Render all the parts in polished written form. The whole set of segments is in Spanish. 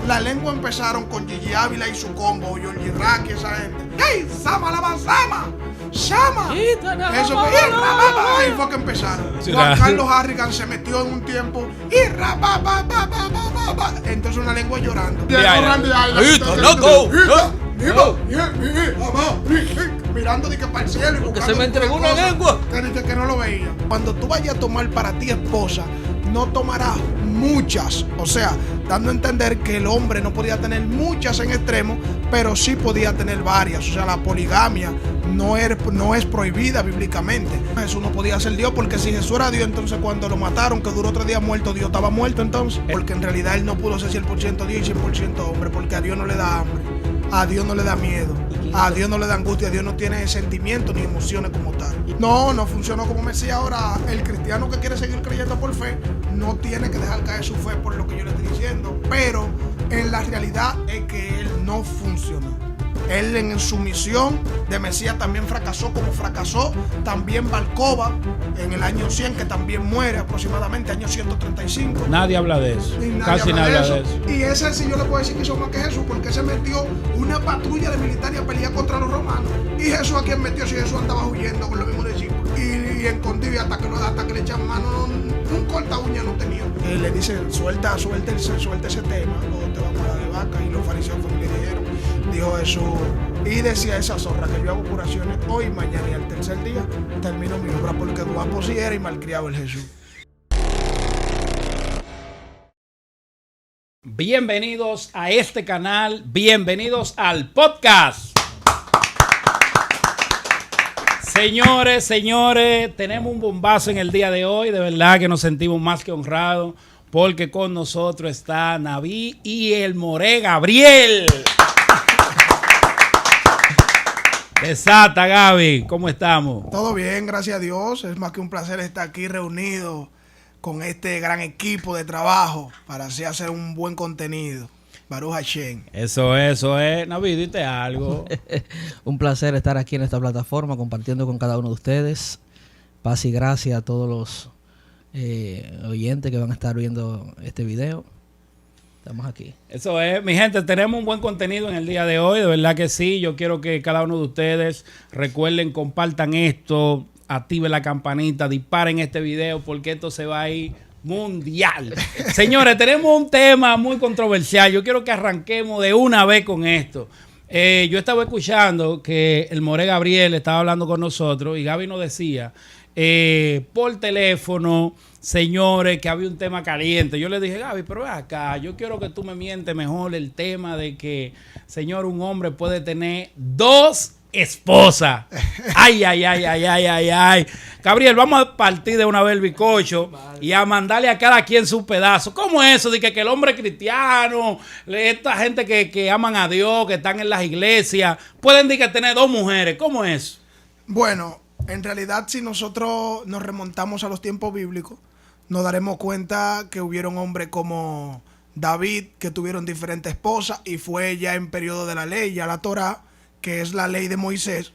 La lengua empezaron con Gigi Ávila y su combo, Georgie Rack y esa gente. ¡Hey! ¡Sama la basama! ¡Sama! Eso fue. Ahí fue que empezaron. Juan Carlos Harrigan se metió en un tiempo. Entonces una lengua llorando. ¡Loco! Mirando de que para el cielo y que se me entregó una lengua que no lo veía. Cuando tú vayas a tomar para ti esposa, no tomarás muchas, o sea, dando a entender que el hombre no podía tener muchas en extremo, pero sí podía tener varias. O sea, la poligamia no es prohibida bíblicamente. Jesús no podía ser Dios, porque si Jesús era Dios, entonces cuando lo mataron, que duró 3 días muerto, Dios estaba muerto entonces. Porque en realidad él no pudo ser 100% Dios y 100% hombre, porque a Dios no le da hambre, a Dios no le da miedo, a Dios no le da angustia, a Dios no tiene sentimientos ni emociones como tal. No funcionó como Mesías. Ahora, el cristiano que quiere seguir creyendo por fe no tiene que dejar caer su fe por lo que yo le estoy diciendo, pero en la realidad es que él no funcionó. Él en su misión de Mesías también fracasó, como fracasó también Balcova en el año 100, que también muere aproximadamente, año 135. Nadie habla de eso. Casi nadie habla de eso. Y ese sí yo le puedo decir que hizo más que Jesús, porque se metió una patrulla de militares a pelear contra los romanos. ¿Y Jesús a quién metió si Jesús andaba huyendo con los mismos discípulos? Y escondido, y hasta que le echaban mano, un corta uña no tenía. Y le dice, suelta ese tema, o te vamos a dar de vaca. Y los fariseos fueron y le dijeron, dijo Jesús, y decía esa zorra que yo hago curaciones hoy, mañana y al tercer día termino mi obra, porque guapo sí era y malcriado el Jesús. Bienvenidos a este canal, bienvenidos al podcast. Señores, tenemos un bombazo en el día de hoy. De verdad que nos sentimos más que honrados, porque con nosotros está Naví y el More Gabriel. Desata, Gaby, ¿cómo estamos? Todo bien, gracias a Dios. Es más que un placer estar aquí reunido con este gran equipo de trabajo para así hacer un buen contenido. Baruch Hashem. Eso es. Naví, dite algo. Un placer estar aquí en esta plataforma compartiendo con cada uno de ustedes. Paz y gracia a todos los oyentes que van a estar viendo este video. Estamos aquí. Eso es, mi gente, tenemos un buen contenido en el día de hoy, de verdad que sí. Yo quiero que cada uno de ustedes recuerden, compartan esto, activen la campanita, disparen este video, porque esto se va a ir mundial. Señores, tenemos un tema muy controversial. Yo quiero que arranquemos de una vez con esto. Yo estaba escuchando que el More Gabriel estaba hablando con nosotros y Gaby nos decía por teléfono, señores, que había un tema caliente. Yo le dije, Gaby, pero ve acá, yo quiero que tú me mientes mejor el tema de que, señor, un hombre puede tener 2 esposas. Ay. Gabriel, vamos a partir de una vez el bizcocho y a mandarle a cada quien su pedazo. ¿Cómo es eso de que el hombre cristiano, esta gente que aman a Dios, que están en las iglesias, pueden decir que tener 2 mujeres? ¿Cómo es? Bueno, en realidad, si nosotros nos remontamos a los tiempos bíblicos, nos daremos cuenta que hubieron hombres como David, que tuvieron diferentes esposas, y fue ya en periodo de la ley, ya la Torá, que es la ley de Moisés,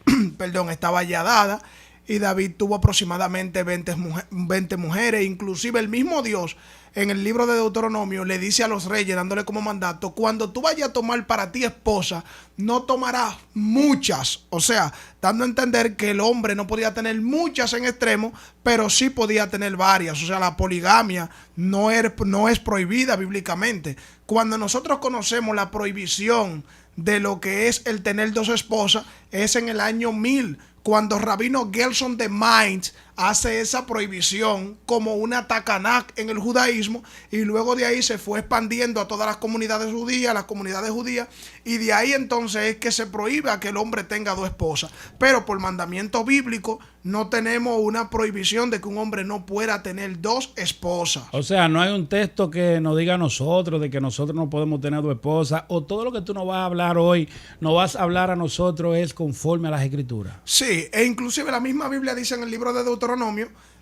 estaba ya dada, y David tuvo aproximadamente 20 mujeres. Inclusive el mismo Dios en el libro de Deuteronomio le dice a los reyes, dándole como mandato, cuando tú vayas a tomar para ti esposa, no tomarás muchas. O sea, dando a entender que el hombre no podía tener muchas en extremo, pero sí podía tener varias. O sea, la poligamia no es prohibida bíblicamente. Cuando nosotros conocemos la prohibición de lo que es el tener 2 esposas, es en el año 1000, cuando Rabino Gerson de Mainz hace esa prohibición como una takanák en el judaísmo, y luego de ahí se fue expandiendo a todas las comunidades judías, y de ahí entonces es que se prohíbe a que el hombre tenga 2 esposas. Pero por mandamiento bíblico no tenemos una prohibición de que un hombre no pueda tener 2 esposas. O sea, no hay un texto que nos diga a nosotros de que nosotros no podemos tener 2 esposas, o todo lo que tú nos vas a hablar hoy, nos vas a hablar a nosotros es conforme a las escrituras. Sí, e inclusive la misma Biblia dice en el libro de Deuteronomio,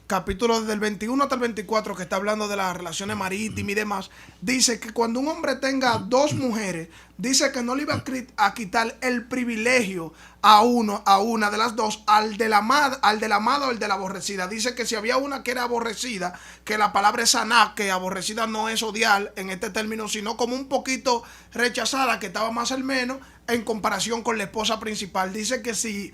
capítulo del 21 hasta el 24, que está hablando de las relaciones marítimas y demás, dice que cuando un hombre tenga 2 mujeres, dice que no le iba a quitar el privilegio a una de las dos, al de la amada o el de la aborrecida. Dice que si había una que era aborrecida, que la palabra es saná, que aborrecida no es odiar en este término, sino como un poquito rechazada, que estaba más al menos en comparación con la esposa principal. Dice que si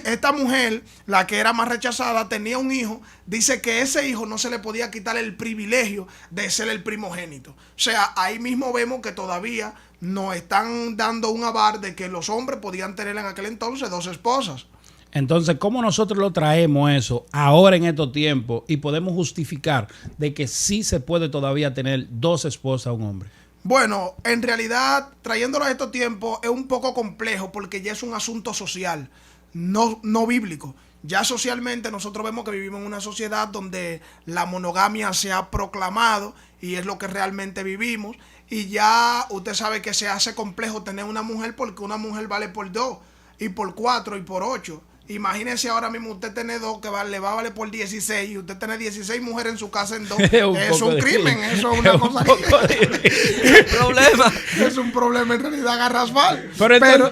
esta mujer, la que era más rechazada, tenía un hijo, dice que ese hijo no se le podía quitar el privilegio de ser el primogénito. O sea, ahí mismo vemos que todavía nos están dando un avar de que los hombres podían tener en aquel entonces 2 esposas. Entonces, ¿cómo nosotros lo traemos eso ahora en estos tiempos y podemos justificar de que sí se puede todavía tener 2 esposas a un hombre? Bueno, en realidad, trayéndolo a estos tiempos es un poco complejo porque ya es un asunto social, no bíblico. Ya socialmente nosotros vemos que vivimos en una sociedad donde la monogamia se ha proclamado y es lo que realmente vivimos. Y ya usted sabe que se hace complejo tener una mujer porque una mujer vale por 2 y por 4 y por 8. Imagínese ahora mismo usted tener 2 que le va a valer por 16 y usted tener 16 mujeres en su casa en 2. Es un crimen, eso es una cosa que problema. Es un problema en realidad garrafal. Pero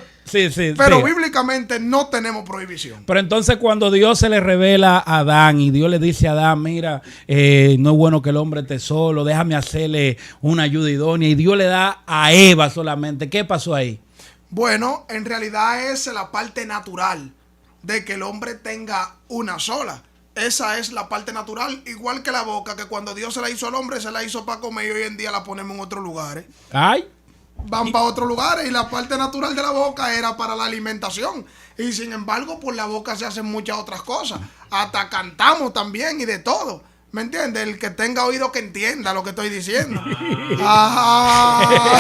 Pero bíblicamente no tenemos prohibición. Pero entonces cuando Dios se le revela a Adán y Dios le dice a Adán, mira, no es bueno que el hombre esté solo, déjame hacerle una ayuda idónea, y Dios le da a Eva solamente, ¿qué pasó ahí? Bueno, en realidad es la parte natural de que el hombre tenga una sola. Esa es la parte natural, igual que la boca, que cuando Dios se la hizo al hombre, se la hizo para comer y hoy en día la ponemos en otros lugares. Ay. Van para otros lugares y la parte natural de la boca era para la alimentación. Y sin embargo, por la boca se hacen muchas otras cosas. Hasta cantamos también y de todo. ¿Me entiendes? El que tenga oído que entienda lo que estoy diciendo. Ajá.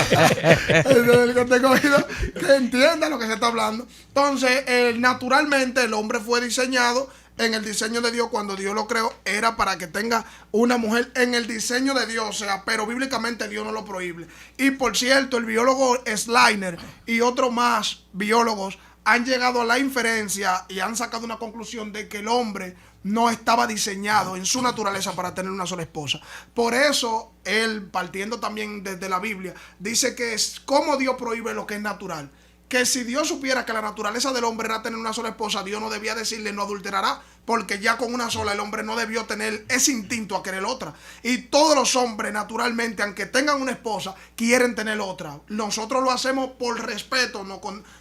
El que tenga oído que entienda lo que se está hablando. Entonces, naturalmente el hombre fue diseñado en el diseño de Dios. Cuando Dios lo creó, era para que tenga una mujer en el diseño de Dios. O sea, pero bíblicamente Dios no lo prohíbe. Y por cierto, el biólogo Schleiner y otros más biólogos han llegado a la inferencia y han sacado una conclusión de que el hombre no estaba diseñado en su naturaleza para tener una sola esposa. Por eso, él, partiendo también desde la Biblia, dice que es como Dios prohíbe lo que es natural. Que si Dios supiera que la naturaleza del hombre era tener una sola esposa, Dios no debía decirle no adulterará, porque ya con una sola el hombre no debió tener ese instinto a querer otra. Y todos los hombres naturalmente, aunque tengan una esposa, quieren tener otra. Nosotros lo hacemos por respeto,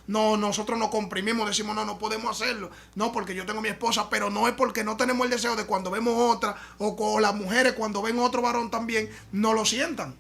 nosotros no comprimimos, decimos no podemos hacerlo, no porque yo tengo mi esposa, pero no es porque no tenemos el deseo de cuando vemos otra, o con las mujeres cuando ven otro varón también, no lo sientan.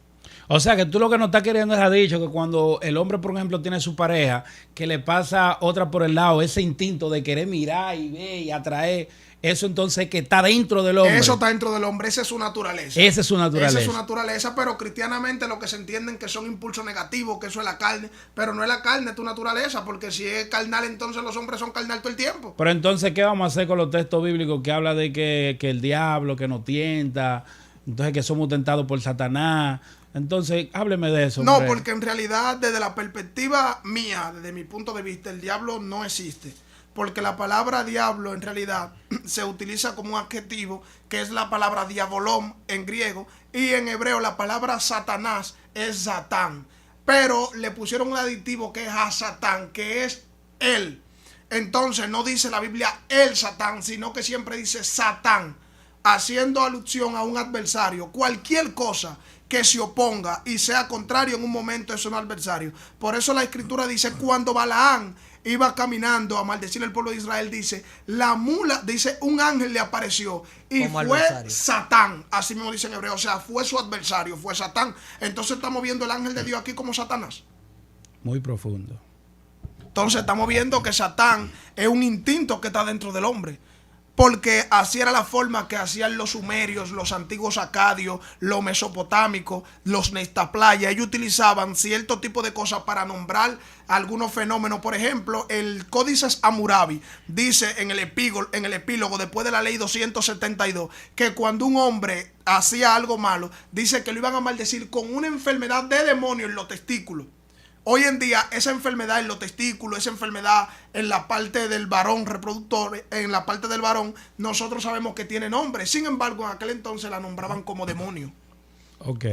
O sea, que tú lo que nos estás queriendo es dicho que cuando el hombre, por ejemplo, tiene su pareja, que le pasa otra por el lado, ese instinto de querer mirar y ver y atraer, eso entonces que está dentro del hombre. Eso está dentro del hombre, esa es su naturaleza. Esa es su naturaleza. Esa es su naturaleza, pero cristianamente lo que se entienden que son impulsos negativos, que eso es la carne, pero no es la carne, es tu naturaleza, porque si es carnal, entonces los hombres son carnal todo el tiempo. Pero entonces, ¿qué vamos a hacer con los textos bíblicos que habla de que el diablo, que nos tienta, entonces que somos tentados por Satanás? Entonces, hábleme de eso. No, hombre. porque en realidad, desde la perspectiva mía, desde mi punto de vista, el diablo no existe. Porque la palabra diablo, en realidad, se utiliza como un adjetivo, que es la palabra diabolón en griego, y en hebreo la palabra Satanás es Satán. Pero le pusieron un aditivo que es a Satán, que es él. Entonces, no dice la Biblia el Satán, sino que siempre dice Satán, haciendo alusión a un adversario. Cualquier cosa que se oponga y sea contrario en un momento es un adversario. Por eso la escritura dice, cuando Balaán iba caminando a maldecir al pueblo de Israel, dice, la mula, dice, un ángel le apareció y como fue adversario. Satán, así mismo dice en hebreo, o sea, fue su adversario, fue Satán. Entonces estamos viendo el ángel de Dios aquí como Satanás. Muy profundo. Entonces estamos viendo que Satán es un instinto que está dentro del hombre. Porque así era la forma que hacían los sumerios, los antiguos acadios, los mesopotámicos, los nestaplayas. Ellos utilizaban cierto tipo de cosas para nombrar algunos fenómenos. Por ejemplo, el Códice Hammurabi dice en el epílogo, después de la ley 272, que cuando un hombre hacía algo malo, dice que lo iban a maldecir con una enfermedad de demonio en los testículos. Hoy en día esa enfermedad en los testículos, esa enfermedad en la parte del varón reproductor, en la parte del varón, nosotros sabemos que tiene nombre. Sin embargo, en aquel entonces la nombraban como demonio. Ok.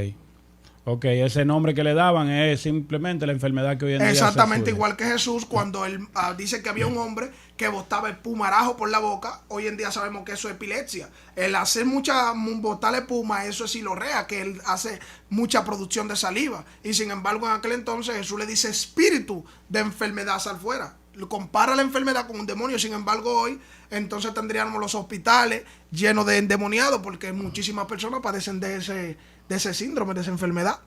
Ok, ese nombre que le daban es simplemente la enfermedad que hoy en día Exactamente se igual que Jesús, cuando él dice que había un hombre que botaba espumarajo por la boca. Hoy en día sabemos que eso es epilepsia. El hacer botar espuma, eso es silorrea, que él hace mucha producción de saliva. Y sin embargo, en aquel entonces Jesús le dice: espíritu de enfermedad, sal fuera. Compara la enfermedad con un demonio. Sin embargo, hoy entonces tendríamos los hospitales llenos de endemoniados, porque muchísimas personas padecen de ese síndrome, de esa enfermedad.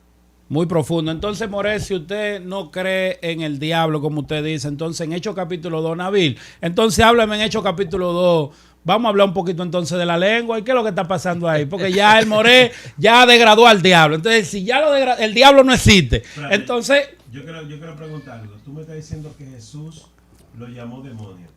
Muy profundo. Entonces, Morel, si usted no cree en el diablo, como usted dice, entonces en Hechos capítulo 2, Nabil, entonces háblame en Hechos capítulo 2. Vamos a hablar un poquito entonces de la lengua y qué es lo que está pasando ahí, porque ya el Morel ya degradó al diablo. Entonces, si ya el diablo no existe, entonces... Yo quiero preguntar algo. Tú me estás diciendo que Jesús lo llamó demonio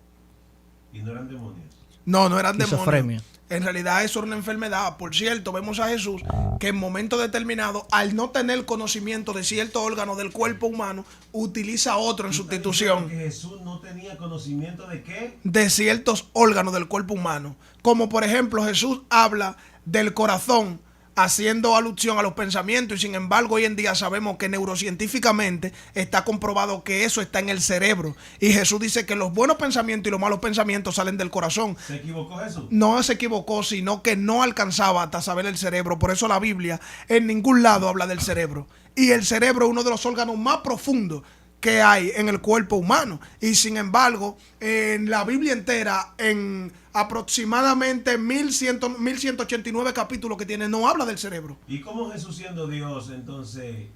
y no eran demonios. No eran demonios. Esquizofrenia. En realidad eso era una enfermedad. Por cierto, vemos a Jesús que en momentos determinados, al no tener conocimiento de cierto órgano del cuerpo humano, utiliza otro en sustitución. Que Jesús no tenía conocimiento de qué. De ciertos órganos del cuerpo humano. Como por ejemplo, Jesús habla del corazón, haciendo alusión a los pensamientos, y sin embargo hoy en día sabemos que neurocientíficamente está comprobado que eso está en el cerebro, y Jesús dice que los buenos pensamientos y los malos pensamientos salen del corazón. ¿Se equivocó Jesús? No se equivocó, sino que no alcanzaba hasta saber el cerebro. Por eso la Biblia en ningún lado habla del cerebro, y el cerebro es uno de los órganos más profundos que hay en el cuerpo humano. Y sin embargo, en la Biblia entera, en aproximadamente 1189 capítulos que tiene, no habla del cerebro. ¿Y cómo Jesús, siendo Dios, entonces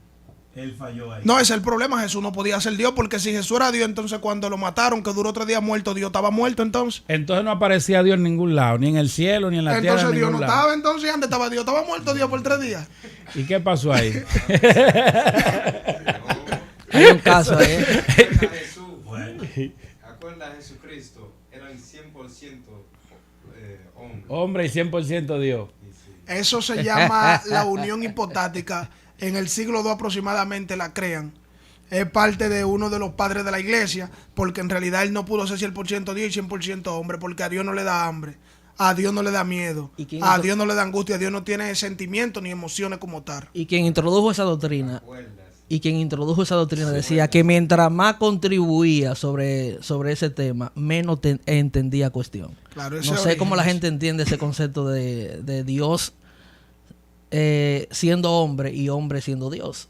él falló ahí? No, ese es el problema. Jesús no podía ser Dios, porque si Jesús era Dios, entonces cuando lo mataron, que duró 3 días muerto, Dios estaba muerto entonces. Entonces no aparecía Dios en ningún lado, ni en el cielo, ni en la tierra. Entonces Dios no lado. estaba, entonces antes estaba Dios, estaba muerto Dios por 3 días. ¿Y qué pasó ahí? Hay un caso ahí. Acuerda a Jesucristo, eran 100% hombre. Hombre y 100% Dios. Eso se llama la unión hipotática. En el siglo II aproximadamente la crean. Es parte de uno de los padres de la iglesia, porque en realidad él no pudo ser 100% Dios y 100% hombre, porque a Dios no le da hambre, a Dios no le da miedo, a Dios no le da angustia, a Dios no tiene sentimientos ni emociones como tal. Y quien introdujo esa doctrina decía que mientras más contribuía sobre ese tema, menos entendía cuestión. Claro, No sé cómo la gente entiende ese concepto de Dios siendo hombre y hombre siendo Dios.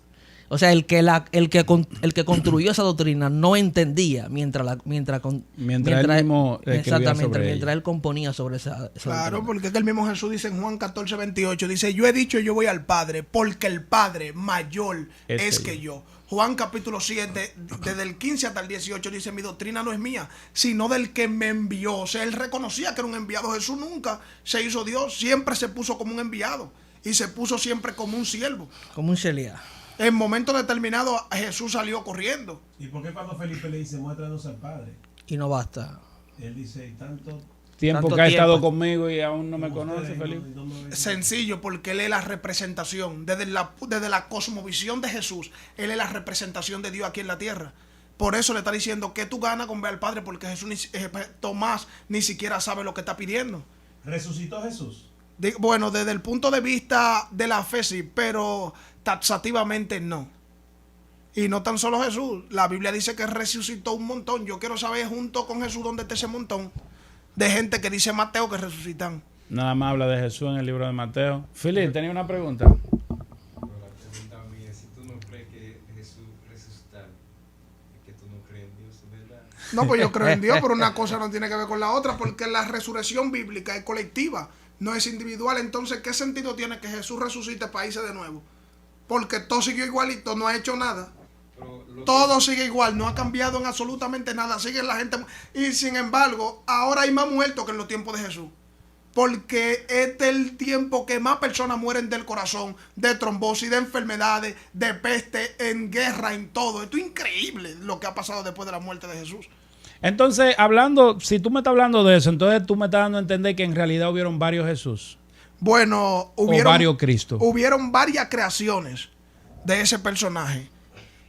O sea, el que construyó esa doctrina no entendía mientras él mismo exactamente, mientras él componía sobre esa claro, doctrina. porque es que el mismo Jesús dice en Juan 14:28, dice: yo he dicho yo voy al Padre, porque el Padre mayor es que yo. Juan capítulo 7, desde el 15 hasta el 18, dice: mi doctrina no es mía, sino del que me envió. O sea, él reconocía que era un enviado. Jesús nunca se hizo Dios, siempre se puso como un enviado, y se puso siempre como un siervo. Como un Shelia. En momentos determinados Jesús salió corriendo. ¿Y por qué cuando Felipe le dice muéstranos al Padre? Y no basta. Él dice tanto Tiempo que ha estado conmigo y aún no me conoce, Felipe. Sencillo, porque él es la representación. Desde la cosmovisión de Jesús, él es la representación de Dios aquí en la tierra. Por eso le está diciendo que tú ganas con ver al Padre, porque Tomás ni siquiera sabe lo que está pidiendo. ¿Resucitó Jesús? Bueno, desde el punto de vista de la fe sí, pero taxativamente no. Y no tan solo Jesús. La Biblia dice que resucitó un montón. Yo quiero saber junto con Jesús dónde está ese montón de gente que dice Mateo que resucitan. Nada más habla de Jesús en el libro de Mateo. Philip, tenía una pregunta. Pero la pregunta mía es: si tú no crees que Jesús resucitó, es que tú no crees en Dios, ¿verdad? No, pues yo creo en Dios, pero una cosa no tiene que ver con la otra, porque la resurrección bíblica es colectiva, no es individual. Entonces, ¿qué sentido tiene que Jesús resucite para irse de nuevo? Porque todo siguió igualito, no ha hecho nada. Todo sigue igual, no ha cambiado en absolutamente nada. Sigue la gente. Y sin embargo, ahora hay más muertos que en los tiempos de Jesús. Porque este es el tiempo que más personas mueren del corazón, de trombosis, de enfermedades, de peste, en guerra, en todo. Esto es increíble lo que ha pasado después de la muerte de Jesús. Entonces, si tú me estás hablando de eso, entonces tú me estás dando a entender que en realidad hubieron varios Jesús. Bueno, varios Cristo. Hubieron varias creaciones de ese personaje.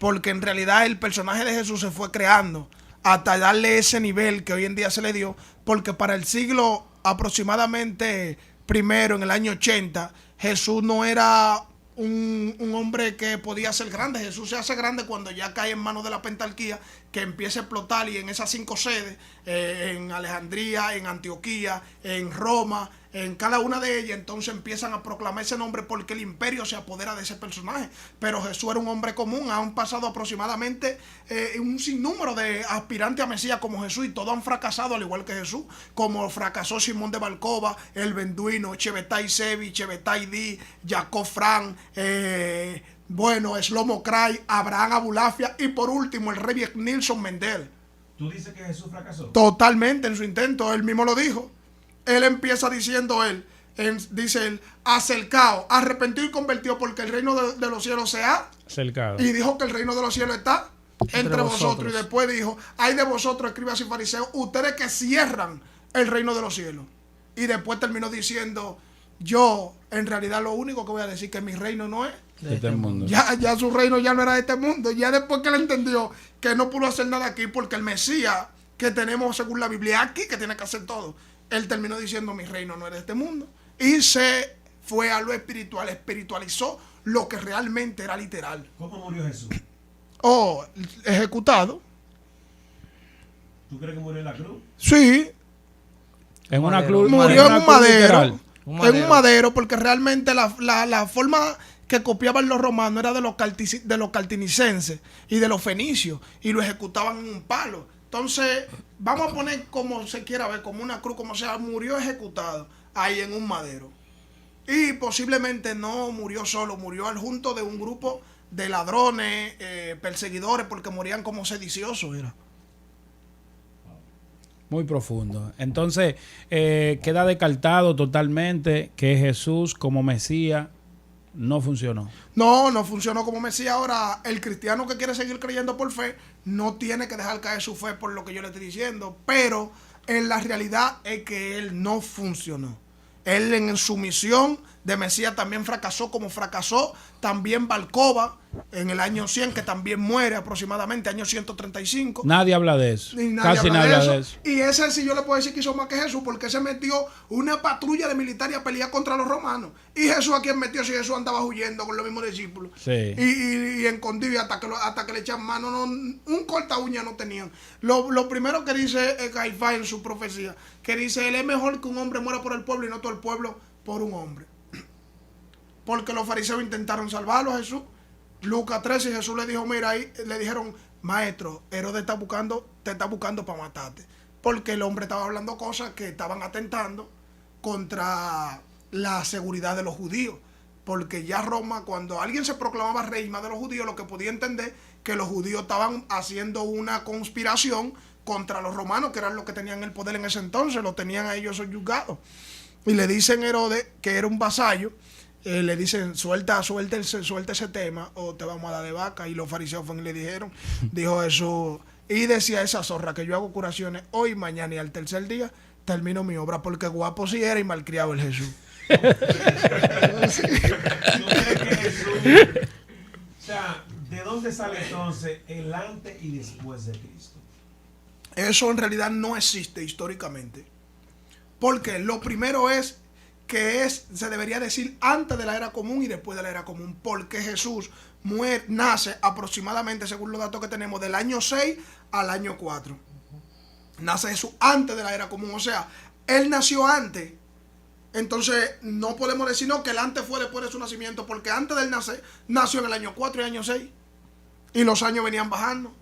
Porque en realidad el personaje de Jesús se fue creando hasta darle ese nivel que hoy en día se le dio. Porque para el siglo aproximadamente primero, en el año 80, Jesús no era un hombre que podía ser grande. Jesús se hace grande cuando ya cae en manos de la pentarquía, que empieza a explotar, y en esas 5 sedes, en Alejandría, en Antioquía, en Roma, en cada una de ellas, entonces empiezan a proclamar ese nombre porque el imperio se apodera de ese personaje. Pero Jesús era un hombre común. Han pasado aproximadamente un sinnúmero de aspirantes a Mesías como Jesús, y todos han fracasado al igual que Jesús, como fracasó Simón de Balcova, el Benduino, Chebetai Sevi, Chebetai Di, Jacob Fran, Shlomo Cray, Abraham Abulafia, y por último el rey Nelson Mendel. ¿Tú dices que Jesús fracasó? Totalmente en su intento, él mismo lo dijo. Él empieza diciendo dice él, acercado, arrepentido y convertido, porque el reino de los cielos se ha Cercado. y dijo que el reino de los cielos está entre vosotros. Y después dijo, ay de vosotros, escribas y fariseos, ustedes que cierran el reino de los cielos. Y después terminó diciendo, yo en realidad lo único que voy a decir que mi reino no es De este mundo. ya su reino ya no era de este mundo. Ya después que él entendió que no pudo hacer nada aquí, porque el Mesías que tenemos según la Biblia aquí, que tiene que hacer todo, él terminó diciendo, mi reino no es de este mundo. Y se fue a lo espiritual, espiritualizó lo que realmente era literal. ¿Cómo murió Jesús? Ejecutado. ¿Tú crees que murió en la cruz? Sí, En una madero. cruz. murió en un cruz literal. madero. Un En madero. un madero, porque realmente la forma que copiaban los romanos era de los cartinicenses y de los fenicios, y lo ejecutaban en un palo. Entonces, vamos a poner como se quiera ver, como una cruz, como sea, murió ejecutado ahí en un madero. Y posiblemente no murió solo, murió al junto de un grupo de ladrones, perseguidores, porque morían como sediciosos, era. Muy profundo. Entonces, queda descartado totalmente que Jesús como Mesías no funcionó. No funcionó como Mesías. Ahora, el cristiano que quiere seguir creyendo por fe no tiene que dejar caer su fe por lo que yo le estoy diciendo. Pero en la realidad es que él no funcionó. Él en su misión de Mesías también fracasó, como fracasó también Balcova en el año 100, que también muere aproximadamente, año 135. Nadie habla de eso. Y nadie Casi habla nadie de habla de eso. eso. Y ese sí yo le puedo decir que hizo más que Jesús, porque se metió una patrulla de militares a pelear contra los romanos. Y Jesús, ¿a quién metió? Si Jesús andaba huyendo con los mismos discípulos. Sí. Y escondido, y hasta que le echan mano, un corta uña no tenían. Lo primero que dice Caifás en su profecía, que dice, él es mejor que un hombre muera por el pueblo y no todo el pueblo por un hombre. Porque los fariseos intentaron salvarlo a Jesús. Lucas 13, Jesús le dijo, mira, ahí le dijeron, maestro, Herodes te está buscando para matarte. Porque el hombre estaba hablando cosas que estaban atentando contra la seguridad de los judíos. Porque ya Roma, cuando alguien se proclamaba rey más de los judíos, lo que podía entender que los judíos estaban haciendo una conspiración contra los romanos, que eran los que tenían el poder en ese entonces, lo tenían a ellos subyugados. Y le dicen a Herodes, que era un vasallo, le dicen, suelta ese tema o te vamos a dar de vaca. Y los fariseos fueron y le dijeron, dijo Jesús, y decía esa zorra que yo hago curaciones hoy, mañana y al tercer día termino mi obra, porque guapo sí era y malcriado el Jesús. ¿Tú crees que Jesús... O sea, ¿de dónde sale entonces el antes y después de Cristo? Eso en realidad no existe históricamente. Porque lo primero es que se debería decir antes de la era común y después de la era común. Porque Jesús nace aproximadamente, según los datos que tenemos, del año 6 al año 4. Nace Jesús antes de la era común. O sea, él nació antes. Entonces, no podemos decir no, que el antes fue después de su nacimiento. Porque antes de él nació en el año 4 y año 6. Y los años venían bajando.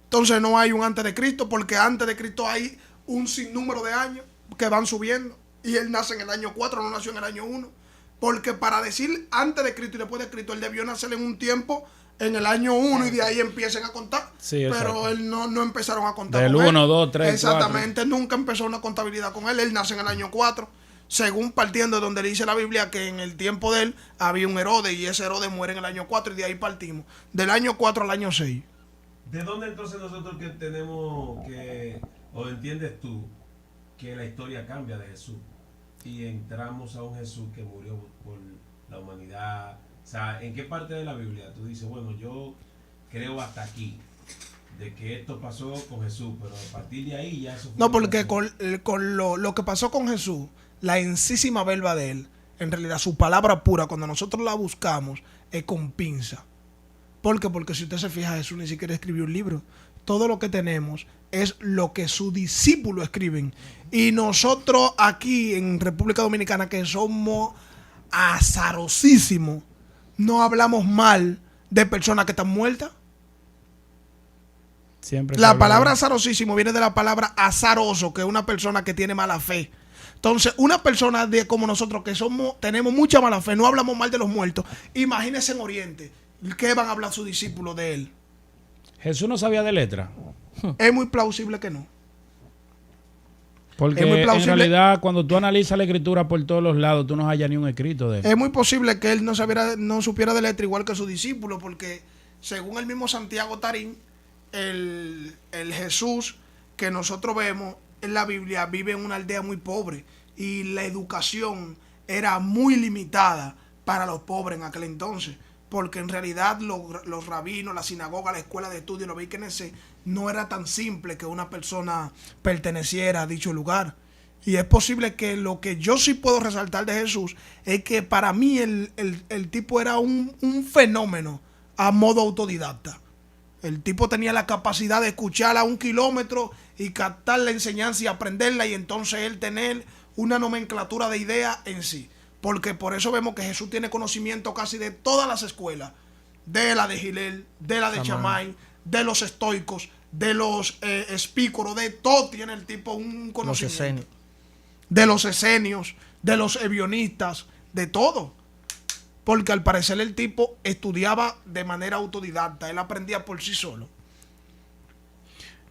Entonces, no hay un antes de Cristo. Porque antes de Cristo hay un sinnúmero de años que van subiendo. Y él nace en el año 4, no nació en el año 1. Porque para decir antes de Cristo y después de Cristo, él debió nacer en un tiempo en el año 1 y de ahí empiecen a contar. Sí, pero él no empezaron a contar del con él. 1, 2, 3, Exactamente, nunca empezó una contabilidad con él. Él nace en el año 4. Según partiendo de donde dice la Biblia que en el tiempo de él había un Herodes y ese Herodes muere en el año 4 y de ahí partimos. Del año 4 al año 6. ¿De dónde entonces nosotros que tenemos que, o entiendes tú, que la historia cambia de Jesús y entramos a un Jesús que murió por la humanidad? O sea, ¿en qué parte de la Biblia tú dices, bueno, yo creo hasta aquí de que esto pasó con Jesús, pero a partir de ahí ya eso fue? No, porque con lo que pasó con Jesús, la ensísima verba de él en realidad su palabra pura, cuando nosotros la buscamos, es con pinza. ¿Por qué? Porque si usted se fija, Jesús ni siquiera escribió un libro. Todo lo que tenemos es lo que sus discípulos escriben. Y nosotros aquí en República Dominicana, que somos azarosísimos, no hablamos mal de personas que están muertas. Siempre La palabra azarosísimo viene de la palabra azaroso, que es una persona que tiene mala fe. Entonces, una persona como nosotros que tenemos mucha mala fe, no hablamos mal de los muertos. Imagínense en Oriente, ¿qué van a hablar sus discípulos de él? Jesús no sabía de letra. Es muy plausible que no. Porque Es muy en plausible. realidad, cuando tú analizas la escritura por todos los lados, tú no hallas ni un escrito de él. Es muy posible que él no supiera de letra igual que sus discípulos, porque según el mismo Santiago Tarín, el Jesús que nosotros vemos en la Biblia vive en una aldea muy pobre y la educación era muy limitada para los pobres en aquel entonces, porque en realidad los rabinos, la sinagoga, la escuela de estudio, los BKNC, no era tan simple que una persona perteneciera a dicho lugar. Y es posible que lo que yo sí puedo resaltar de Jesús es que para mí el tipo era un fenómeno a modo autodidacta. El tipo tenía la capacidad de escuchar a 1 kilómetro y captar la enseñanza y aprenderla, y entonces él tener una nomenclatura de ideas en sí. Porque por eso vemos que Jesús tiene conocimiento casi de todas las escuelas. De la de Gilel, de la de Shammai, de los estoicos, de los espícoros, de todo tiene el tipo un conocimiento. De los esenios, de los ebionistas, de todo. Porque al parecer el tipo estudiaba de manera autodidacta, él aprendía por sí solo.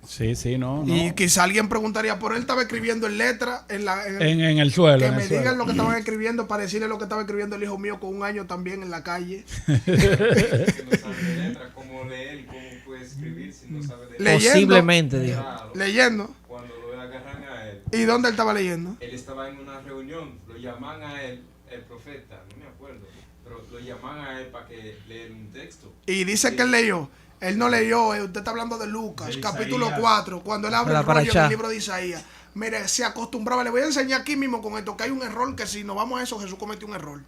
Sí, no. Y quizá alguien preguntaría, ¿por él estaba escribiendo en letra? En el suelo. que en me el digan suelo. lo que estaban escribiendo para decirle lo que estaba escribiendo el hijo mío con 1 año también en la calle. Que no sabe de letra, cómo leer y cómo puede escribir si no sabe de letra. Leyendo. Posiblemente, dijo. Claro, Leyendo. cuando lo agarran a él, ¿Y dónde él estaba leyendo? él estaba en una reunión, lo llaman a él, el profeta, no me acuerdo, pero lo llaman a él para que lea un texto. Y dice que él leyó. Él no leyó, usted está hablando de Lucas, De capítulo Isaías. 4, cuando él abre La el rollo paracha. del libro de Isaías. Mire, se acostumbraba, le voy a enseñar aquí mismo con esto, que hay un error, que si nos vamos a eso, Jesús cometió un error.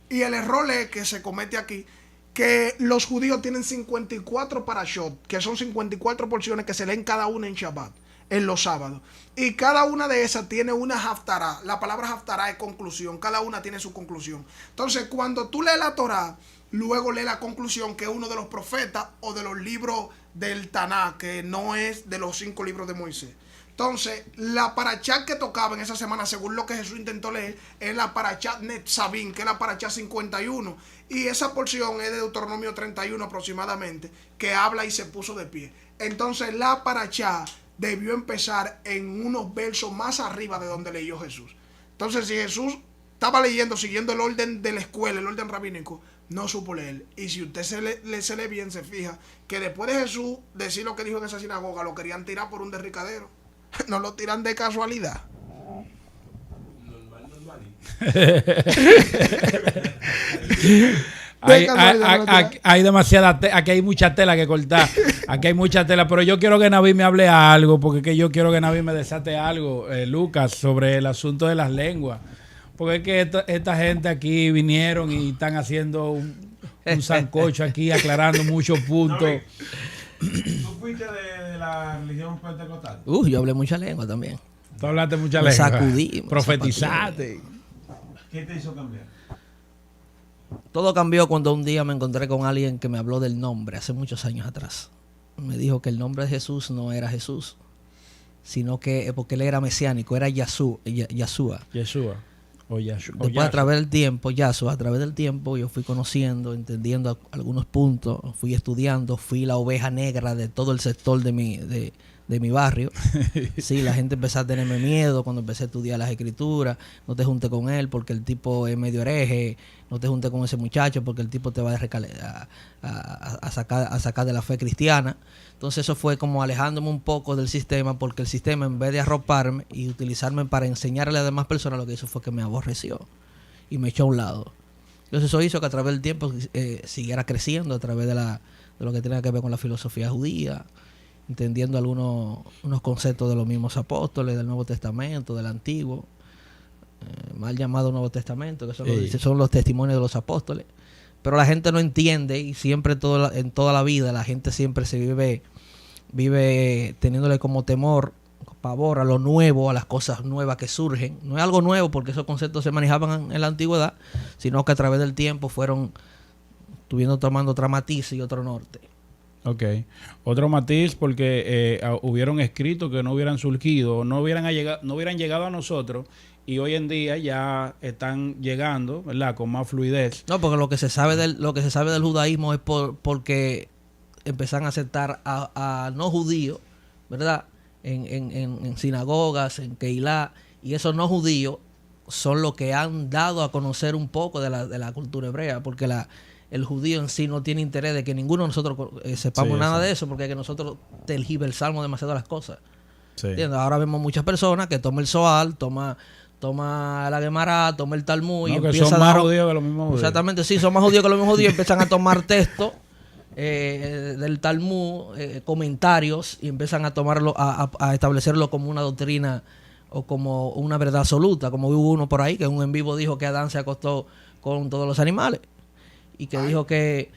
Y el error es que se comete aquí, que los judíos tienen 54 parashot, que son 54 porciones que se leen cada una en Shabbat, en los sábados. Y cada una de esas tiene una haftará. La palabra haftará es conclusión, cada una tiene su conclusión. Entonces, cuando tú lees la Torá, luego lee la conclusión, que es uno de los profetas o de los libros del Taná, que no es de los 5 libros de Moisés. Entonces, la parachá que tocaba en esa semana, según lo que Jesús intentó leer, es la parachá Netzavim, que es la parachá 51. Y esa porción es de Deuteronomio 31 aproximadamente, que habla y se puso de pie. Entonces, la parachá debió empezar en unos versos más arriba de donde leyó Jesús. Entonces, si Jesús estaba leyendo, siguiendo el orden de la escuela, el orden rabínico, no supo leer. Y si usted se lee bien, se fija que después de Jesús decir lo que dijo en esa sinagoga, lo querían tirar por un derricadero. No lo tiran de casualidad. Hay demasiada aquí hay mucha tela que cortar. Aquí hay mucha tela, pero yo quiero que Naví me hable algo, porque es que yo quiero que Naví me desate algo, Lucas, sobre el asunto de las lenguas. Porque es que esta gente aquí vinieron y están haciendo un sancocho aquí, aclarando muchos puntos. ¿Tú fuiste de la religión pentecostal? Yo hablé mucha lengua también. Tú hablaste mucha Me lengua. sacudí, me Profetizaste. ¿Qué te hizo cambiar? Todo cambió cuando un día me encontré con alguien que me habló del nombre hace muchos años atrás. Me dijo que el nombre de Jesús no era Jesús, sino que porque él era mesiánico, era Yeshua. Yeshua. O Yahshua. Después, a través del tiempo, yo fui conociendo, entendiendo algunos puntos, fui estudiando, fui la oveja negra de todo el sector de mi barrio. Sí, la gente empezó a tenerme miedo cuando empecé a estudiar las escrituras. No te juntes con él porque el tipo es medio hereje. No te juntes con ese muchacho porque el tipo te va a sacar de la fe cristiana. Entonces eso fue como alejándome un poco del sistema, porque el sistema, en vez de arroparme y utilizarme para enseñarle a las demás personas, lo que hizo fue que me aborreció y me echó a un lado. Entonces eso hizo que a través del tiempo siguiera creciendo a través de lo que tenía que ver con la filosofía judía, entendiendo unos conceptos de los mismos apóstoles, del Nuevo Testamento, del Antiguo. mal llamado Nuevo Testamento, que Sí. son los testimonios de los apóstoles. Pero la gente no entiende y siempre en toda la vida la gente siempre se vive teniéndole como temor, pavor a lo nuevo, a las cosas nuevas que surgen. No es algo nuevo porque esos conceptos se manejaban en la antigüedad, sino que a través del tiempo fueron tomando otra matiz y otro norte. Ok. Otro matiz porque hubieron escritos que no hubieran surgido, no hubieran llegado a nosotros y hoy en día ya están llegando, ¿verdad? Con más fluidez. No, porque lo que se sabe del judaísmo es porque empezaron a aceptar a no judíos, ¿verdad? En sinagogas, en Keilah, y esos no judíos son los que han dado a conocer un poco de la cultura hebrea, porque el judío en sí no tiene interés de que ninguno de nosotros sepamos Sí, nada exacto. de eso, porque es que nosotros tergiversamos demasiado las cosas. Sí. ¿Entiendes? Ahora vemos muchas personas que toman el Zohar, toma la Gemara, toma el Talmud y No, que empieza son a más dar... judíos que los mismos judíos. Exactamente, sí, son más judíos que los mismos judíos, empiezan a tomar textos del Talmud, comentarios, y empiezan a tomarlo, a establecerlo como una doctrina o como una verdad absoluta, como hubo uno por ahí que en un en vivo dijo que Adán se acostó con todos los animales y que dijo que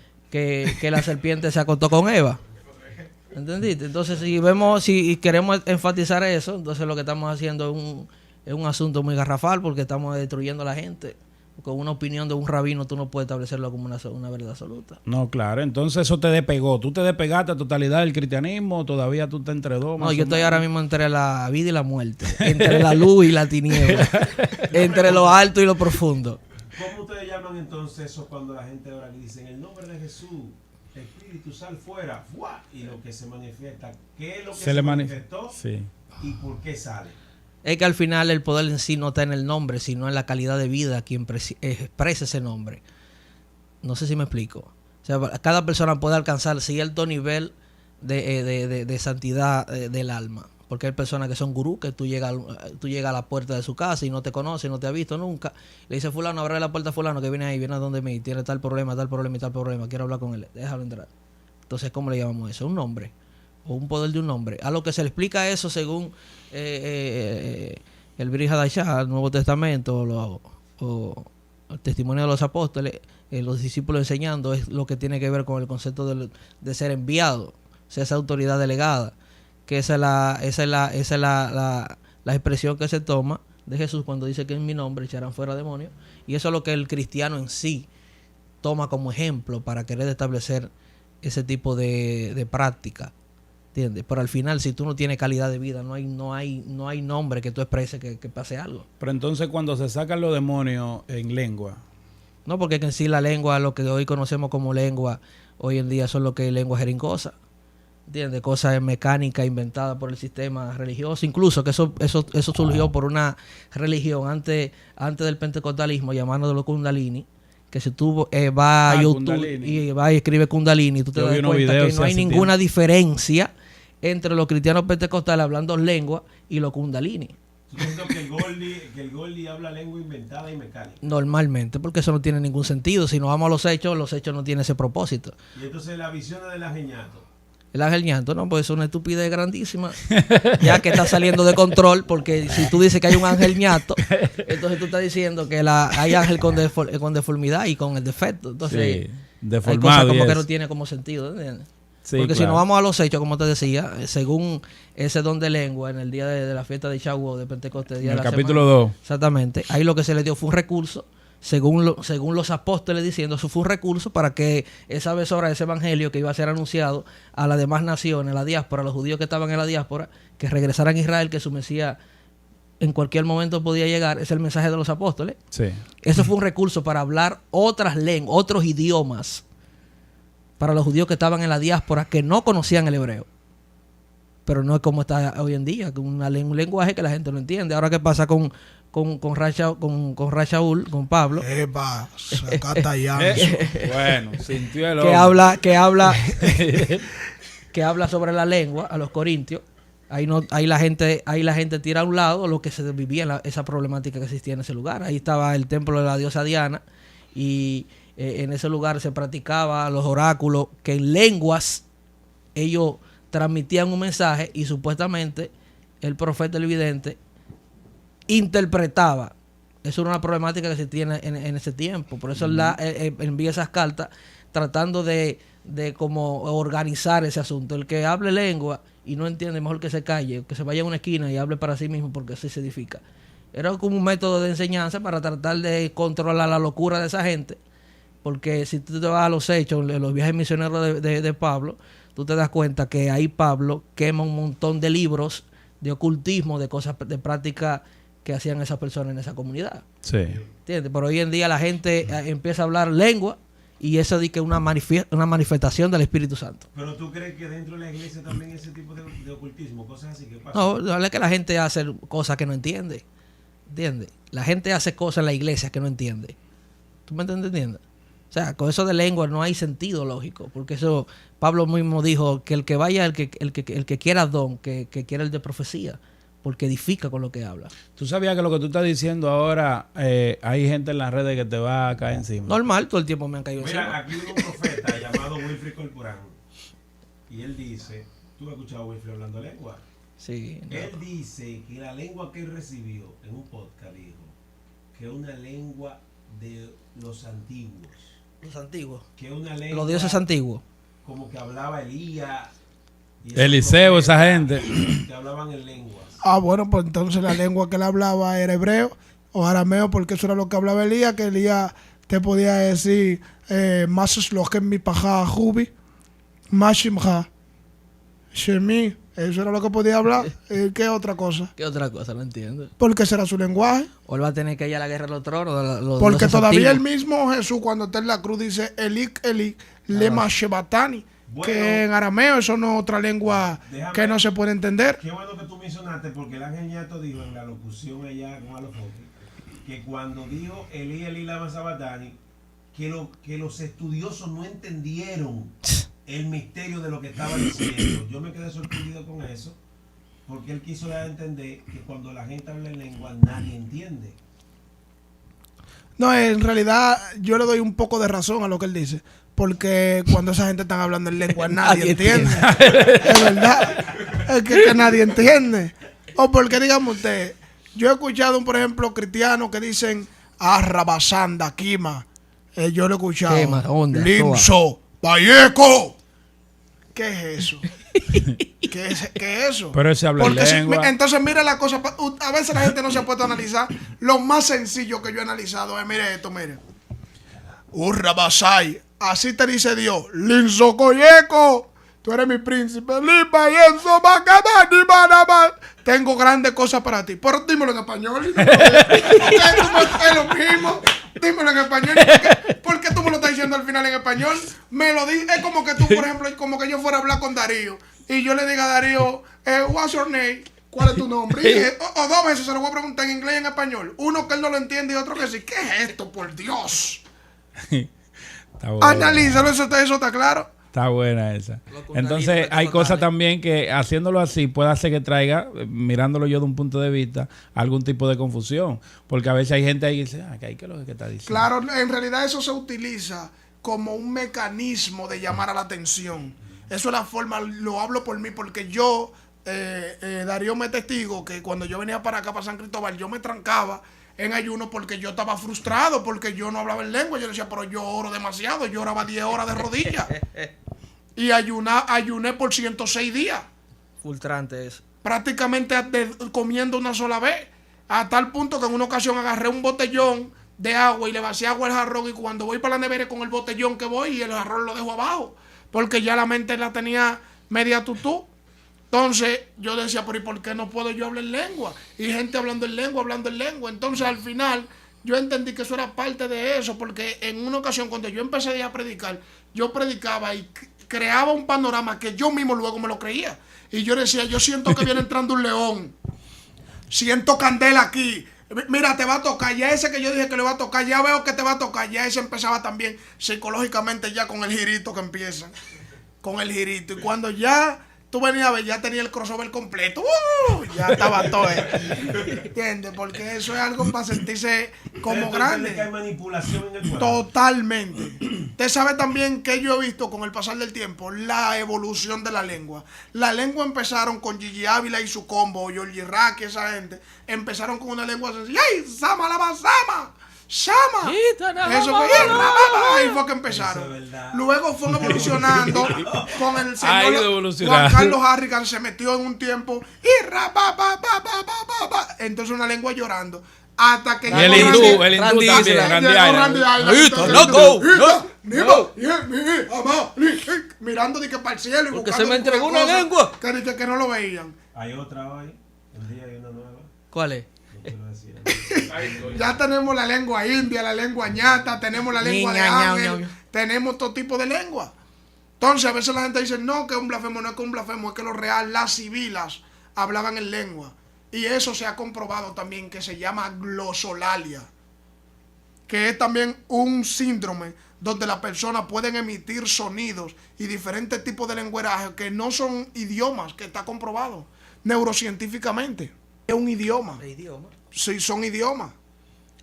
la serpiente se acostó con Eva. ¿Entendiste? Entonces, si queremos enfatizar eso, entonces lo que estamos haciendo es un asunto muy garrafal porque estamos destruyendo a la gente. Con una opinión de un rabino tú no puedes establecerlo como una verdad absoluta. No, claro. Entonces eso te despegó. ¿Tú te despegaste a totalidad del cristianismo? ¿Todavía tú te entre dos? No, yo estoy ahora mismo entre la vida y la muerte, entre la luz y la tiniebla, entre lo alto y lo profundo. ¿Cómo ustedes llaman entonces eso cuando la gente ahora le dice en el nombre de Jesús, Espíritu, sal fuera, ¡fua! Y lo que se manifiesta, ¿qué es lo que se manifestó? Sí. ¿Y por qué sale? Es que al final el poder en sí no está en el nombre, sino en la calidad de vida quien expresa ese nombre. No sé si me explico. O sea, cada persona puede alcanzar cierto nivel de santidad del alma. Porque hay personas que son gurús, que tú llegas a la puerta de su casa y no te conoce, no te ha visto nunca. Le dice, fulano, abre la puerta a fulano que viene ahí, viene a donde mí, tiene tal problema y tal problema, quiero hablar con él, déjalo entrar. Entonces, ¿cómo le llamamos eso? Un nombre. O un poder de un nombre. A lo que se le explica eso según el Brit Hadashah, el Nuevo Testamento, o el testimonio de los apóstoles, los discípulos enseñando, es lo que tiene que ver con el concepto de ser enviado, o sea, esa autoridad delegada, que esa es la expresión que se toma de Jesús cuando dice que en mi nombre echarán fuera demonios, y eso es lo que el cristiano en sí toma como ejemplo para querer establecer ese tipo de práctica. ¿Entiendes? Pero al final, si tú no tienes calidad de vida, no hay nombre que tú expreses que pase algo. Pero entonces cuando se sacan los demonios en lengua. No, porque en sí la lengua, lo que hoy conocemos como lengua, hoy en día son lo que es lengua jeringosa. ¿Entiendes? Cosas mecánicas inventadas por el sistema religioso. Incluso que eso surgió por una religión antes del pentecostalismo, llamándolo Kundalini. Que si tú vas a YouTube Kundalini. y vas y escribes Kundalini, tú te Yo vi das unos cuenta videos que no hay hace ninguna diferencia entre los cristianos pentecostales hablando lengua y los Kundalini. ¿Tú piensas que el Goldie habla lengua inventada y mecánica? Normalmente, porque eso no tiene ningún sentido. Si nos vamos a los hechos no tienen ese propósito. Y entonces la visión del ajeñato. El ángel ñato, no, pues es una estupidez grandísima, ya que está saliendo de control, porque si tú dices que hay un ángel ñato, entonces tú estás diciendo que hay ángel con deformidad y con el defecto. Entonces, Sí, hay deformado cosas y como que eso. no tiene como sentido, ¿entiendes? Sí, Porque si claro. nos vamos a los hechos, como te decía, según ese don de lengua en el día de la fiesta de Shavuot, de Pentecostés, día En de el la capítulo semana, 2. exactamente, ahí lo que se le dio fue un recurso, según los apóstoles diciendo, eso fue un recurso para que esa vez ahora ese evangelio que iba a ser anunciado a las demás naciones, a la diáspora, a los judíos que estaban en la diáspora, que regresaran a Israel, que su Mesías en cualquier momento podía llegar, es el mensaje de los apóstoles. Sí. Eso fue un recurso para hablar otras lenguas, otros idiomas, para los judíos que estaban en la diáspora que no conocían el hebreo. Pero no es como está hoy en día, con un lenguaje que la gente no entiende. Ahora, ¿qué pasa con Rashaul, con Pablo? Epa, sacata ya. Bueno, sintió el Que hombre. que habla sobre la lengua a los corintios. Ahí la gente tira a un lado lo que se vivía, esa problemática que existía en ese lugar. Ahí estaba el templo de la diosa Diana y en ese lugar se practicaba los oráculos que en lenguas ellos transmitían un mensaje y supuestamente el profeta, el vidente, interpretaba Eso era una problemática que se tiene en ese tiempo. Por eso él envía esas cartas tratando de como organizar ese asunto. El que hable lengua y no entiende, mejor que se calle, que se vaya a una esquina y hable para sí mismo, porque así se edifica. Era como un método de enseñanza para tratar de controlar la locura de esa gente. Porque si tú te vas a los hechos, los viajes misioneros de Pablo, tú te das cuenta que ahí Pablo quema un montón de libros de ocultismo, de cosas, de prácticas que hacían esas personas en esa comunidad. Sí. ¿Entiendes? Pero hoy en día la gente empieza a hablar lengua y eso dice que es una manifestación del Espíritu Santo. Pero tú crees que dentro de la iglesia también ese tipo de ocultismo, cosas así que pasan. No, es que la gente hace cosas que no entiende. ¿Entiendes? La gente hace cosas en la iglesia que no entiende. ¿Tú me estás entendiendo? O sea, con eso de lengua no hay sentido lógico, porque eso Pablo mismo dijo que el que vaya, el que quiera don, que quiera el de profecía, porque edifica con lo que habla. ¿Tú sabías que lo que tú estás diciendo ahora, hay gente en las redes que te va a caer encima? Normal, todo el tiempo me han caído Mira, encima. aquí hay un profeta llamado Wilfrid Corporán, y él dice, ¿tú has escuchado a Wilfrid hablando lengua? Sí. No. Él dice que la lengua que él recibió en un podcast dijo que es una lengua de los antiguos. Los antiguos. Que es una lengua Los dioses antiguos. como que hablaba Elías. y esos Eliseo, esa profetas gente. Que hablaban en lenguas. Ah, bueno, pues entonces la lengua que él hablaba era hebreo o arameo, porque eso era lo que hablaba Elías, que Elías te podía decir, más es lo que mi paja jubi, más shimja, shemi, eso era lo que podía hablar. ¿Qué otra cosa? ¿Qué otra cosa? No entiendo. Porque ese era su lenguaje. O él va a tener que ir a la guerra de los tronos. Los Porque dioses todavía el antiguos. mismo Jesús, cuando está en la cruz, dice Elik, Elik, lema shebatani, Bueno. que en arameo eso no es otra lengua Déjame- que no se puede entender. Qué bueno que tú mencionaste, porque el ángel Ñato dijo en la locución allá con Alofoque, que cuando dijo Elí lama sabatani, que los estudiosos no entendieron el misterio de lo que estaba diciendo. Yo me quedé sorprendido con eso, porque él quiso dar a entender que cuando la gente habla en lengua nadie entiende. No, en realidad yo le doy un poco de razón a lo que él dice. Porque cuando esa gente está hablando en lengua nadie Nadie entiende. Es verdad. Es que nadie entiende. O porque, digamos usted, yo he escuchado, por ejemplo, cristianos que dicen Arrabasanda, Kima. Yo lo he escuchado. Quema, onda, Limso, Valleco. ¿Qué es eso? ¿Qué es eso? Pero ese habla en Porque lengua. entonces mira la cosa. A veces la gente no se ha puesto a analizar. Lo más sencillo que yo he analizado es, mire esto, mire. Urrabasai. Así te dice Dios. Linzo Coyeco. Tú eres mi príncipe. Tengo grandes cosas para ti. Pero dímelo en español. Es lo mismo. Dímelo en español. ¿Por qué tú me lo estás diciendo al final en español? Me lo dices. Es como que tú, por ejemplo, como que yo fuera a hablar con Darío. Y yo le diga a Darío, what's your name? ¿Cuál es tu nombre? Y o dos veces se lo voy a preguntar en inglés y en español. Uno que él no lo entiende y otro que sí. ¿Qué es esto, por Dios? Está buena. Analízalo, eso está claro. Está buena esa. Locos Entonces narices, hay locos cosas tales. también que haciéndolo así puede hacer que traiga, mirándolo yo de un punto de vista, algún tipo de confusión. Porque a veces hay gente ahí que dice, ¿qué es lo que está diciendo? Claro, en realidad eso se utiliza como un mecanismo de llamar a la atención. Eso es la forma, lo hablo por mí, porque yo, Darío me testigo que cuando yo venía para acá, para San Cristóbal, yo me trancaba en ayuno porque yo estaba frustrado, porque yo no hablaba en lengua. Yo decía, pero yo oro demasiado, yo oraba 10 horas de rodillas. Y ayuné por 106 días. Frustrante eso. Prácticamente comiendo una sola vez. A tal punto que en una ocasión agarré un botellón de agua y le vacié agua al jarrón. Y cuando voy para la nevera con el botellón que voy, y el jarrón lo dejo abajo. Porque ya la mente la tenía media tutú. Entonces yo decía, pero ¿y por qué no puedo yo hablar en lengua? Y gente hablando en lengua. Entonces al final yo entendí que eso era parte de eso. Porque en una ocasión cuando yo empecé a predicar, yo predicaba y creaba un panorama que yo mismo luego me lo creía. Y yo decía, yo siento que viene entrando un león. Siento candela aquí. Mira, te va a tocar. Ya ese que yo dije que le va a tocar, ya veo que te va a tocar. Ya ese empezaba también psicológicamente ya con el girito que empieza. Con el girito. Y cuando ya tú venías a ver, ya tenía el crossover completo. Ya estaba todo. ¿Entiendes? Porque eso es algo para sentirse como grande. Que hay manipulación en el pueblo. Totalmente. Usted sabe también que yo he visto con el pasar del tiempo la evolución de la lengua. La lengua empezaron con Gigi Ávila y su combo, Georgie Rack y esa gente. Empezaron con una lengua sencilla. ¡Ay, Sama la Sama! ¡Sama! Eso fue, ahí fue que empezaron. Eso es verdad. Luego fue evolucionando con el Ha ido señor evolucionando. Juan Carlos Harrigan, se metió en un tiempo y entonces una lengua llorando. Hasta que Y el hindú también, Randy Island. Mirando de que para el cielo y Porque buscando se me entregó una cosas lengua. que no lo veían. Hay otra hoy. El día hay una nueva. ¿Cuál es? No quiero decir. Ya tenemos la lengua india, la lengua ñata, tenemos la lengua de ángel, tenemos todo tipo de lengua. Entonces a veces la gente dice, no, que es un blasfemo, no es que es un blasfemo, es que lo real, las sibilas hablaban en lengua. Y eso se ha comprobado también, que se llama glosolalia, que es también un síndrome donde las personas pueden emitir sonidos y diferentes tipos de lenguaje que no son idiomas, que está comprobado neurocientíficamente. Es un idioma. Sí, son idiomas.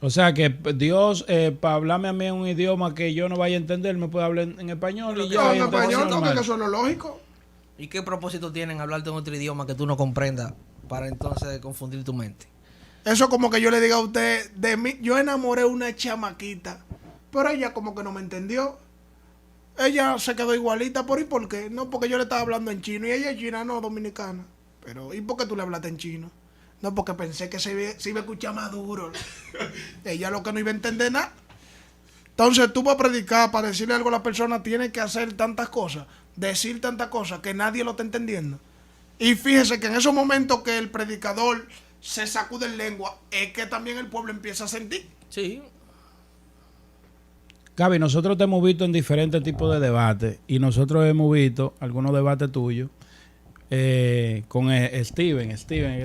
O sea que Dios, para hablarme a mí en un idioma que yo no vaya a entender, me puede hablar en español y ya. No, y en entonces español, normal. porque eso es lo lógico. ¿Y qué propósito tienen hablarte en otro idioma que tú no comprendas para entonces confundir tu mente? Eso como que yo le diga a usted, de mí, yo enamoré una chamaquita, pero ella como que no me entendió. Ella se quedó igualita, ¿y por qué? No, porque yo le estaba hablando en chino y ella es china, no, dominicana. Pero, ¿y por qué tú le hablaste en chino? No, porque pensé que se iba a escuchar más duro. Ella lo que no iba a entender nada. Entonces tú para predicar, para decirle algo a la persona, tienes que hacer tantas cosas, decir tantas cosas que nadie lo está entendiendo. Y fíjese que en esos momentos que el predicador se sacude en lengua, es que también el pueblo empieza a sentir. Sí. Gaby, nosotros te hemos visto en diferentes tipos de debates y nosotros hemos visto algunos debates tuyos con Steven, que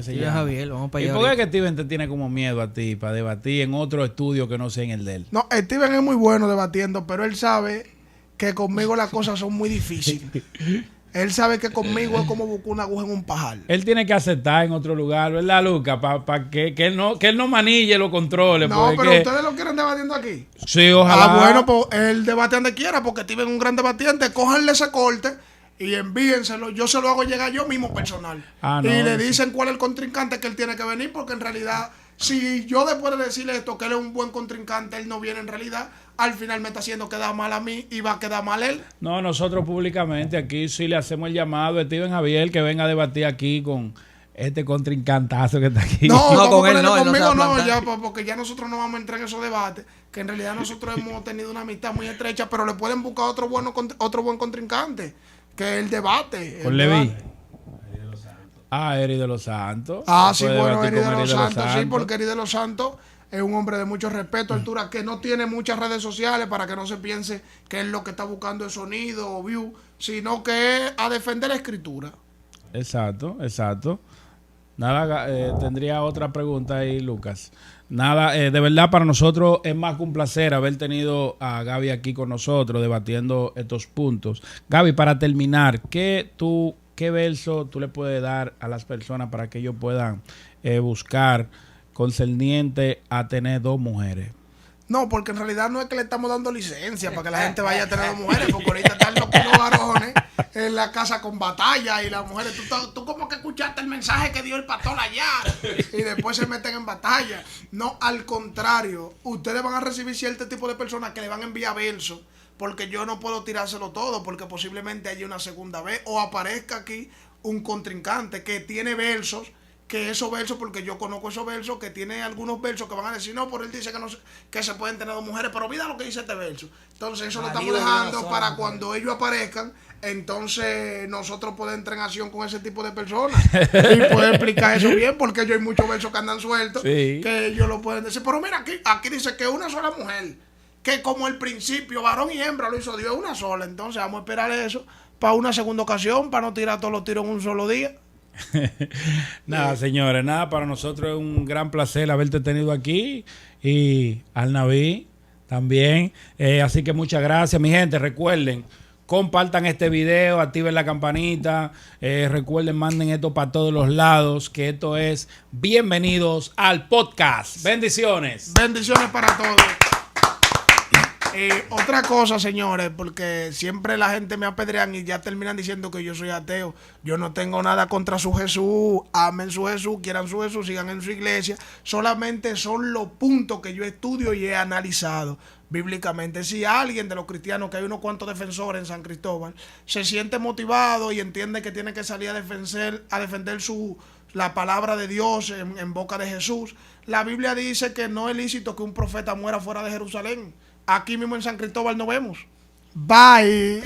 se Sí, llama. Javier, vamos para ¿Y allá. por qué ahorita. que Steven te tiene como miedo a ti para debatir en otro estudio que no sea en el de él? No, Steven es muy bueno debatiendo, pero él sabe que conmigo las cosas son muy difíciles. Él sabe que conmigo es como buscar una aguja en un pajar. Él tiene que aceptar en otro lugar, ¿verdad, Luca? Para que él no manille los controles. No, pero porque- ustedes lo quieren debatiendo aquí. Sí, ojalá. Ah, bueno, pues él debate donde quiera, porque Steven es un gran debatiente. Cójanle ese corte y envíenselo. Yo se lo hago llegar yo mismo personal. Ah, no, y le sí. dicen cuál es el contrincante que él tiene que venir, porque en realidad, si yo después de decirle esto, que él es un buen contrincante, él no viene en realidad, al final me está haciendo quedar mal a mí y va a quedar mal él. No, nosotros públicamente aquí sí le hacemos el llamado a Steven Javier que venga a debatir aquí con este contrincantazo que está aquí. No, No, vamos con a él ponerle no, él no se va conmigo a no, plantar. ya, porque ya nosotros no vamos a entrar en esos debates, que en realidad nosotros hemos tenido una amistad muy estrecha, pero le pueden buscar otro buen contrincante, que es el debate. Con el Levi. debate. Eri de los Santos. Ah, Se sí, puede bueno, debatir Eri de con los Eri Santos, sí, porque Eri de los Santos es un hombre de mucho respeto, altura, que no tiene muchas redes sociales para que no se piense que es lo que está buscando es sonido o view, sino que es a defender la escritura. Exacto. Nada, tendría otra pregunta ahí, Lucas. Nada, de verdad para nosotros es más que un placer haber tenido a Gaby aquí con nosotros debatiendo estos puntos. Gaby, para terminar, ¿qué verso tú le puedes dar a las personas para que ellos puedan buscar concerniente a tener dos mujeres? No, porque en realidad no es que le estamos dando licencia para que la gente vaya a tener dos mujeres, porque ahorita están los varones en la casa con batalla y las mujeres, tú como que escuchaste el mensaje que dio el pastor allá y después se meten en batalla. No, al contrario, ustedes van a recibir cierto tipo de personas que le van a enviar versos, porque yo no puedo tirárselo todo, porque posiblemente haya una segunda vez o aparezca aquí un contrincante que tiene versos, que esos versos, porque yo conozco esos versos, que tiene algunos versos que van a decir, no, por él dice que no que se pueden tener dos mujeres, pero mira lo que dice este verso. Entonces eso lo estamos dejando para cuando ellos aparezcan, entonces nosotros podemos entrar en acción con ese tipo de personas y poder explicar eso bien, porque yo hay muchos versos que andan sueltos, Sí. que ellos lo pueden decir, pero mira, aquí dice que una sola mujer, que como el principio, varón y hembra lo hizo Dios, una sola, entonces vamos a esperar eso para una segunda ocasión, para no tirar todos los tiros en un solo día. Nada, señores, nada, para nosotros es un gran placer haberte tenido aquí y al Naví también. Así que muchas gracias, mi gente. Recuerden, compartan este video, activen la campanita, recuerden, manden esto para todos los lados, que esto es Bienvenidos al Podcast. Bendiciones. Bendiciones para todos. Otra cosa, señores, porque siempre la gente me apedrean y ya terminan diciendo que yo soy ateo. Yo no tengo nada contra su Jesús. Amen su Jesús, quieran su Jesús, sigan en su iglesia. Solamente son los puntos que yo estudio y he analizado bíblicamente. Si alguien de los cristianos, que hay unos cuantos defensores en San Cristóbal, se siente motivado y entiende que tiene que salir a defender la palabra de Dios en boca de Jesús, la Biblia dice que no es lícito que un profeta muera fuera de Jerusalén. Aquí mismo en San Cristóbal nos vemos. Bye.